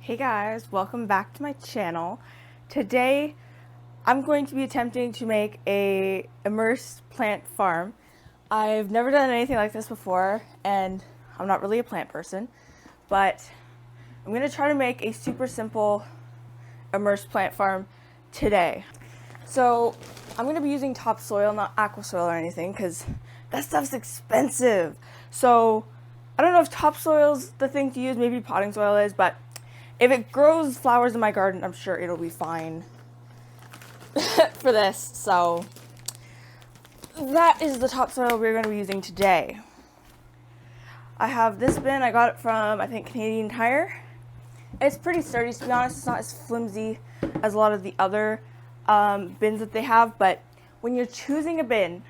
Hey guys, welcome back to my channel. Today I'm going to be attempting to make a immersed plant farm. I've never done anything like this before and I'm not really a plant person, but I'm going to try to make a super simple immersed plant farm today. So I'm going to be using topsoil, not aquasoil or anything, because that stuff's expensive. So I don't know if topsoil's the thing to use, maybe potting soil is, but if it grows flowers in my garden, I'm sure it'll be fine for this. So that is the topsoil we're going to be using today. I have this bin. I got it from, I think, Canadian Tire. It's pretty sturdy, to be honest. It's not as flimsy as a lot of the other bins that they have. But when you're choosing a bin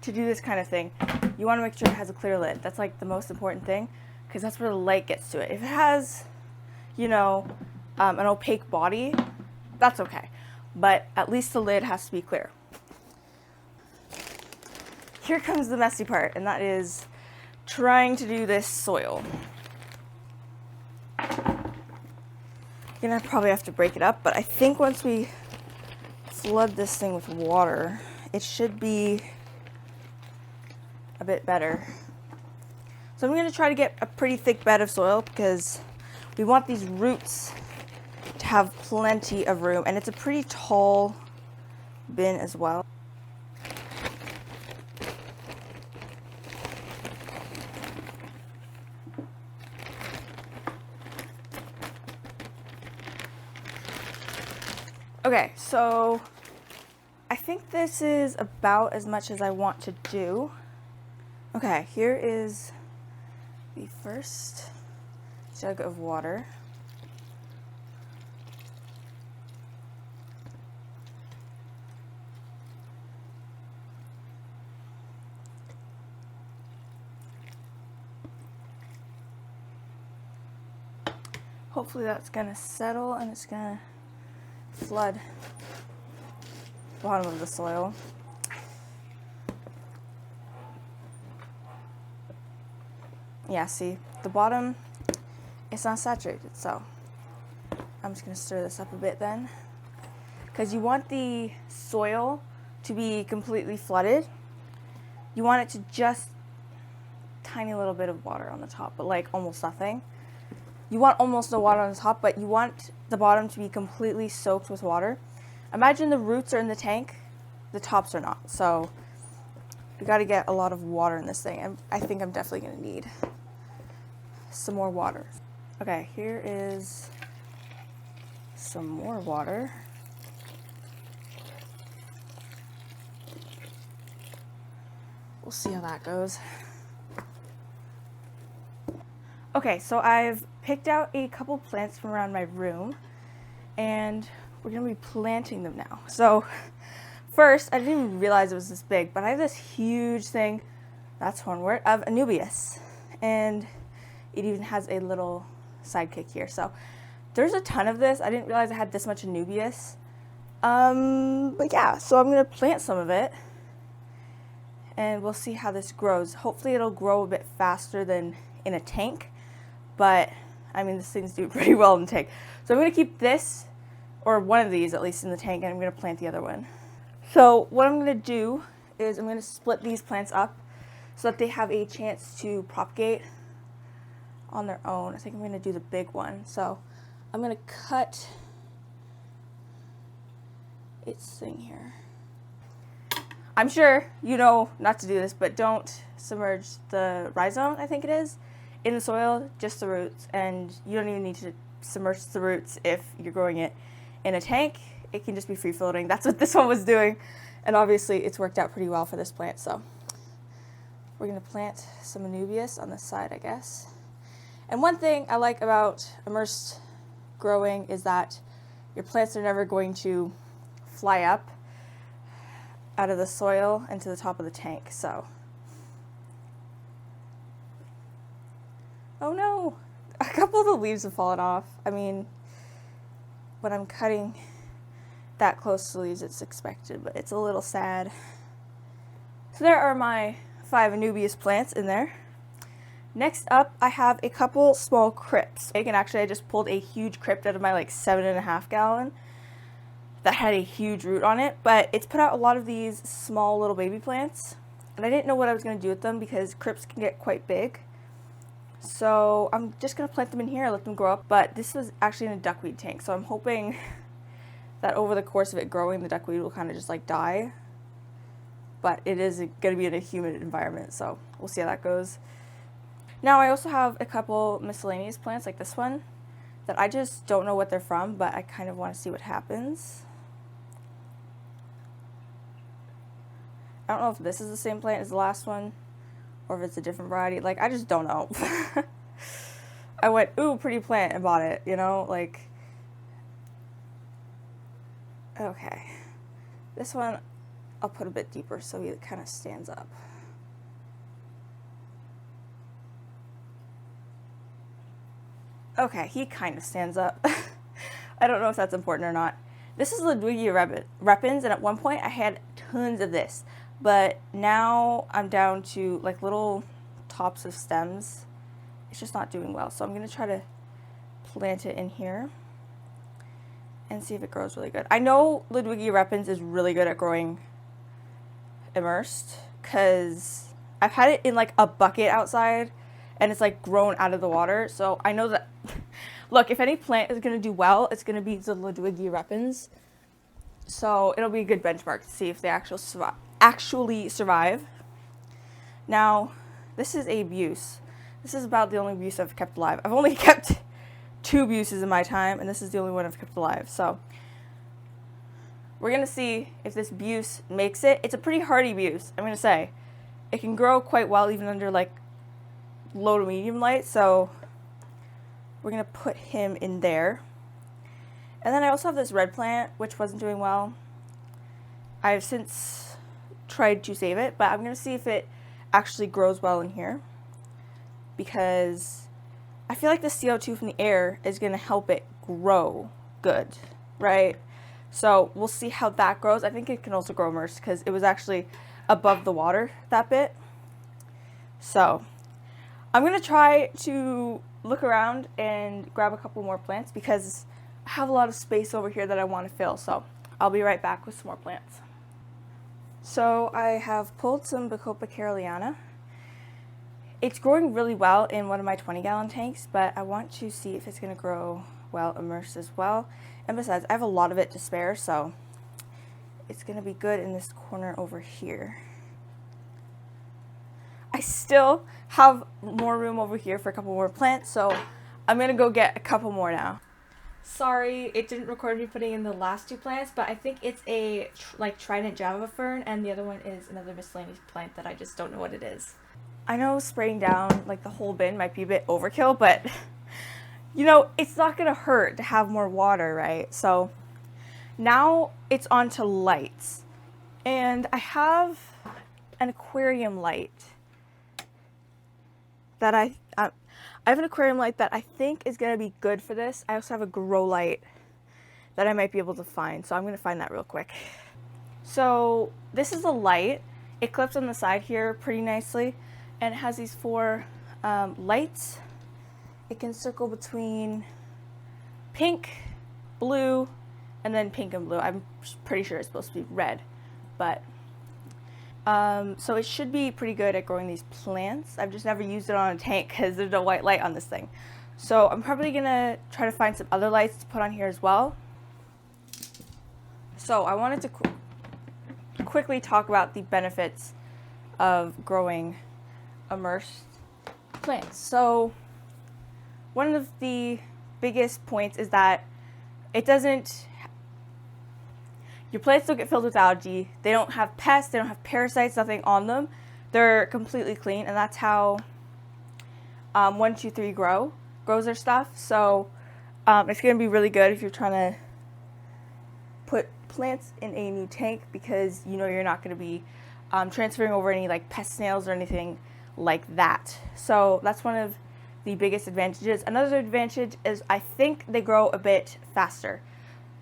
to do this kind of thing, you want to make sure it has a clear lid. That's like the most important thing, because that's where the light gets to it. If it has, you know, an opaque body, that's okay. But at least the lid has to be clear. Here comes the messy part, and that is trying to do this soil. You're gonna probably have to break it up, but I think once we flood this thing with water, it should be a bit better. So I'm gonna try to get a pretty thick bed of soil because we want these roots to have plenty of room, and it's a pretty tall bin as well. Okay, so I think this is about as much as I want to do. Okay, here is the first jug of water. Hopefully that's gonna settle and it's gonna flood the bottom of the soil. Yeah, see, the bottom, it's not saturated, so I'm just gonna stir this up a bit then, because you want the soil to be completely flooded. You want it to just tiny little bit of water on the top, but like almost nothing. You want almost no water on the top, but you want the bottom to be completely soaked with water. Imagine the roots are in the tank, the tops are not, so we got to get a lot of water in this thing, and I think I'm definitely going to need some more water. Okay, here is some more water. We'll see how that goes. Okay, so I've picked out a couple plants from around my room, and we're gonna be planting them now. So first, I didn't even realize it was this big, but I have this huge thing, that's one word, of Anubias, and it even has a little sidekick here. So there's a ton of this. I didn't realize I had this much Anubias. But yeah, so I'm gonna plant some of it, and we'll see how this grows. Hopefully it'll grow a bit faster than in a tank, but I mean, this thing's doing pretty well in the tank. So I'm gonna keep this, or one of these at least, in the tank, and I'm gonna plant the other one. So what I'm gonna do is I'm gonna split these plants up so that they have a chance to propagate on their own. I think I'm gonna do the big one. So I'm gonna cut its thing here. I'm sure you know not to do this, but don't submerge the rhizome, I think it is, in the soil, just the roots. And you don't even need to submerge the roots if you're growing it in a tank. It can just be free floating. That's what this one was doing. And obviously it's worked out pretty well for this plant. So we're gonna plant some Anubias on this side, I guess. And one thing I like about immersed growing is that your plants are never going to fly up out of the soil and to the top of the tank. So, oh no, a couple of the leaves have fallen off. I mean, when I'm cutting that close to leaves, it's expected, but it's a little sad. So there are my 5 Anubias plants in there. Next up, I have a couple small crypts. And actually, I just pulled a huge crypt out of my like 7.5 gallon that had a huge root on it, but it's put out a lot of these small little baby plants, and I didn't know what I was going to do with them because crypts can get quite big. So I'm just going to plant them in here, let them grow up, but this was actually in a duckweed tank, so I'm hoping that over the course of it growing, the duckweed will kind of just like die, but it is going to be in a humid environment, so we'll see how that goes. Now I also have a couple miscellaneous plants like this one that I just don't know what they're from, but I kind of want to see what happens. I don't know if this is the same plant as the last one or if it's a different variety. Like, I just don't know. I went, ooh, pretty plant, and bought it, you know? Like, okay. This one I'll put a bit deeper so he kind of stands up. Okay, he kind of stands up. I don't know if that's important or not. This is Ludwigia repens, and at one point I had tons of this, but now I'm down to like little tops of stems. It's just not doing well, so I'm going to try to plant it in here and see if it grows really good. I know Ludwigia repens is really good at growing immersed because I've had it in like a bucket outside and it's like grown out of the water, so I know that. Look, if any plant is going to do well, it's going to be the Ludwigia repens. So it'll be a good benchmark to see if they actually survive. Now, this is a buse. This is about the only buse I've kept alive. I've only kept 2 buses in my time, and this is the only one I've kept alive. So we're going to see if this buse makes it. It's a pretty hardy buse, I'm going to say. It can grow quite well even under like low to medium light, so we're going to put him in there. And then I also have this red plant, which wasn't doing well. I've since tried to save it, but I'm going to see if it actually grows well in here, because I feel like the CO2 from the air is going to help it grow good, right? So we'll see how that grows. I think it can also grow immersed because it was actually above the water that bit. So I'm going to try to look around and grab a couple more plants because I have a lot of space over here that I want to fill. So I'll be right back with some more plants. So I have pulled some Bacopa caroliana. It's growing really well in one of my 20-gallon tanks, but I want to see if it's going to grow well immersed as well. And besides, I have a lot of it to spare, so it's going to be good in this corner over here. I still have more room over here for a couple more plants, so I'm going to go get a couple more now. Sorry, it didn't record me putting in the last 2 plants, but I think it's a trident java fern, and the other one is another miscellaneous plant that I just don't know what it is. I know spraying down like the whole bin might be a bit overkill, but you know, it's not going to hurt to have more water, right? So now it's on to lights, and I have an aquarium light that I have an aquarium light that I think is going to be good for this. I also have a grow light that I might be able to find, so I'm going to find that real quick. So this is a light. It clips on the side here pretty nicely, and it has these 4 lights. It can circle between pink, blue, and then pink and blue. I'm pretty sure it's supposed to be red, but so it should be pretty good at growing these plants. I've just never used it on a tank because there's no white light on this thing. So I'm probably gonna try to find some other lights to put on here as well. So I wanted to quickly talk about the benefits of growing immersed plants. So one of the biggest points is that your plants don't get filled with algae. They don't have pests, they don't have parasites, nothing on them. They're completely clean, and that's how 123 grows their stuff. So it's going to be really good if you're trying to put plants in a new tank, because you know you're not going to be transferring over any like pest snails or anything like that. So that's one of the biggest advantages. Another advantage is I think they grow a bit faster,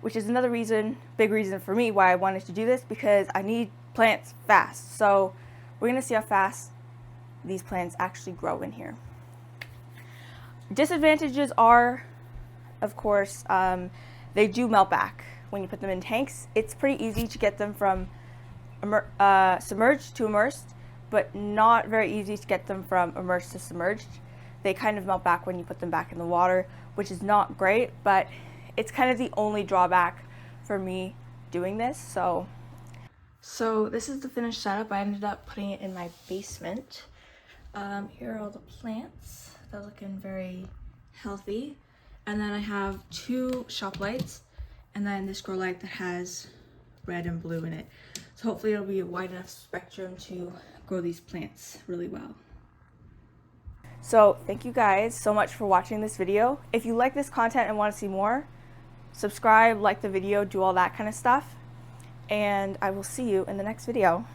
which is another big reason for me why I wanted to do this, because I need plants fast. So we're going to see how fast these plants actually grow in here. Disadvantages are, of course, they do melt back when you put them in tanks. It's pretty easy to get them from submerged to immersed, but not very easy to get them from immersed to submerged. They kind of melt back when you put them back in the water, which is not great, but it's kind of the only drawback for me doing this. So this is the finished setup. I ended up putting it in my basement. Here are all the plants. They're looking very healthy. And then I have 2 shop lights and then this grow light that has red and blue in it. So hopefully it'll be a wide enough spectrum to grow these plants really well. So thank you guys so much for watching this video. If you like this content and want to see more, subscribe, like the video, do all that kind of stuff. And I will see you in the next video.